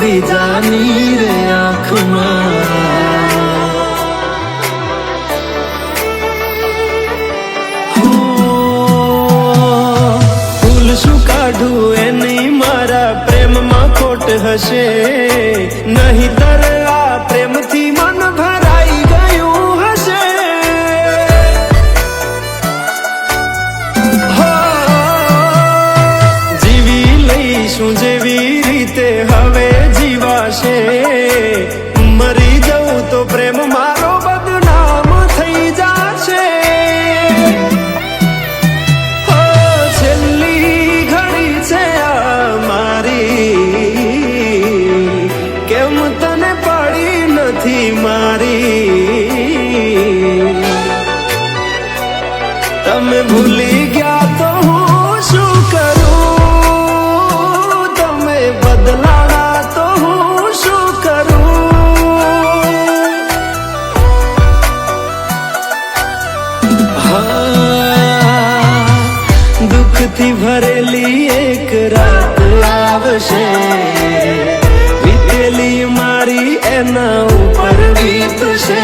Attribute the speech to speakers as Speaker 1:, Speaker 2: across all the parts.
Speaker 1: બીજાની રે આંખમાં ફૂલ શું કાઢું એની મારા પ્રેમમાં ખોટ હશે નહીંતર આ પ્રેમથી મન ભરાઈ ગયું હશે જીવી લઈશું જેવી રીતે હવે જીવાશે મરી જવું તો પ્રેમ મારો બદનામ થઈ જશે છેલ્લી ઘડી છે આ મારી કેમ તને પડી નથી મારી તમે ભૂલી ગયા તો હું શું કરું તમે બદલાણા તો હું શું કરું દુઃખથી ભરેલી એક રાત આવશે વીતેલી મારી એના ઉપર વીતશે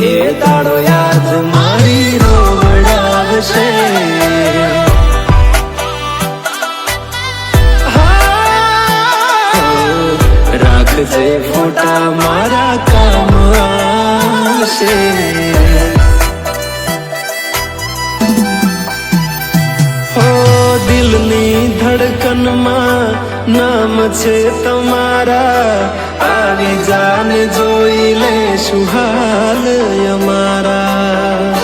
Speaker 1: એ દાડો યાદ મારી રોવડાવશે રાખજે ફોટા મારા કામ આવશે દિલની ધડકનમાં નામ છે તમારા આવી જાન જોઈ લેશું હાલ અમારા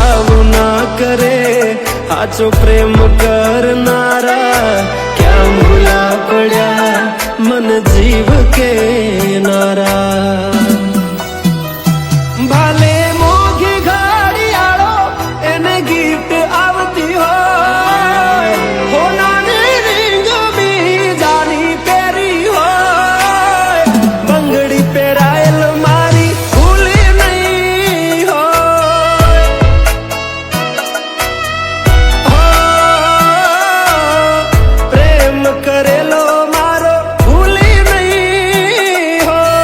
Speaker 1: આવું ના કરે સાચો પ્રેમ કરનારા ક્યાં ભૂલા પડ્યા મન જીવ કે નારા ભાલે મોઘી ઘડિયાળો એને ગિફ્ટ આવતી હોય હોનાની રીંગ બીજાની પહેરી હોય બંગડી પહેરાયેલ મારી ભૂલી નહીં હોય પ્રેમ કરેલો મારો ભૂલી નહીં હોય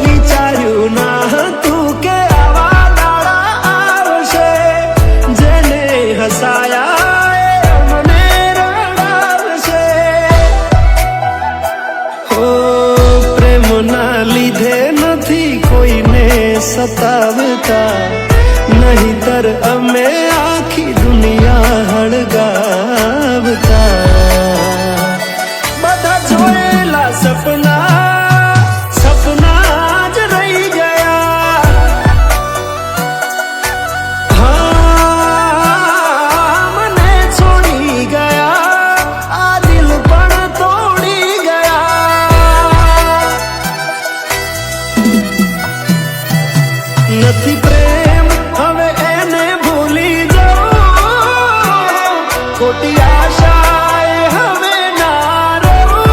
Speaker 1: વિચાર્યું ના હતું કે આવા દાડા આવશે જેને હસાયા એ મને રડાવશે પ્રેમના લીધે નથી કોઈને સતાવતા નહીંતર અમે આખી દુનિયા હળગાવતા બધા જોયેલા સપના જ રહી ગયા મને છોડી ગયા આ દિલ પણ તોડી ગયા નથી પ્રેમ હવે એને ભૂલી જાઉં ખોટી આશાએ હવે ના રહું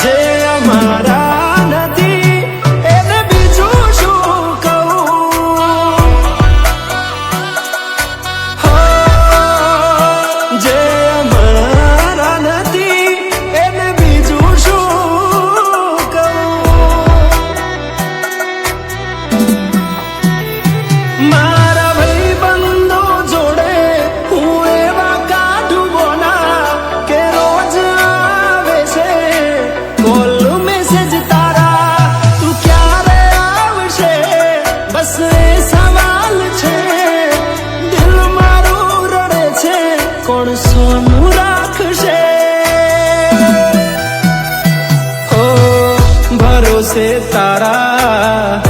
Speaker 1: જે અમારા નથી એને બીજું શું કહું જે અમારા નથી એને બીજું શું મારા ભાઈબંધો જોડે હું એવા કાઢું બોના કે રોજ આવે છે કોલ મેસેજ તારા તું ક્યારે આવશે બસ એ સવાલ છે દિલ મારું રડે છે કોણ સોનું રાખશે ભરોસે તારા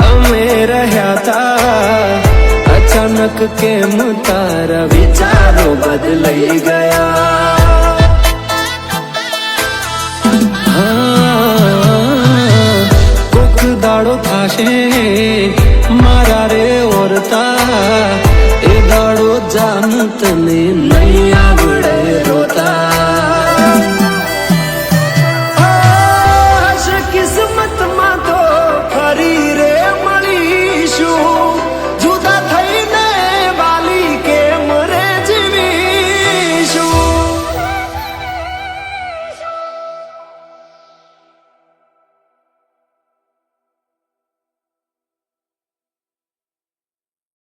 Speaker 1: અમે રહ્યા તા અચાનક કેમ તારા વિચારો બદલાઈ ગયા કોક દાડો થાશે મારા રે ઓરતા એ દાડો જાન તને નહીં આવે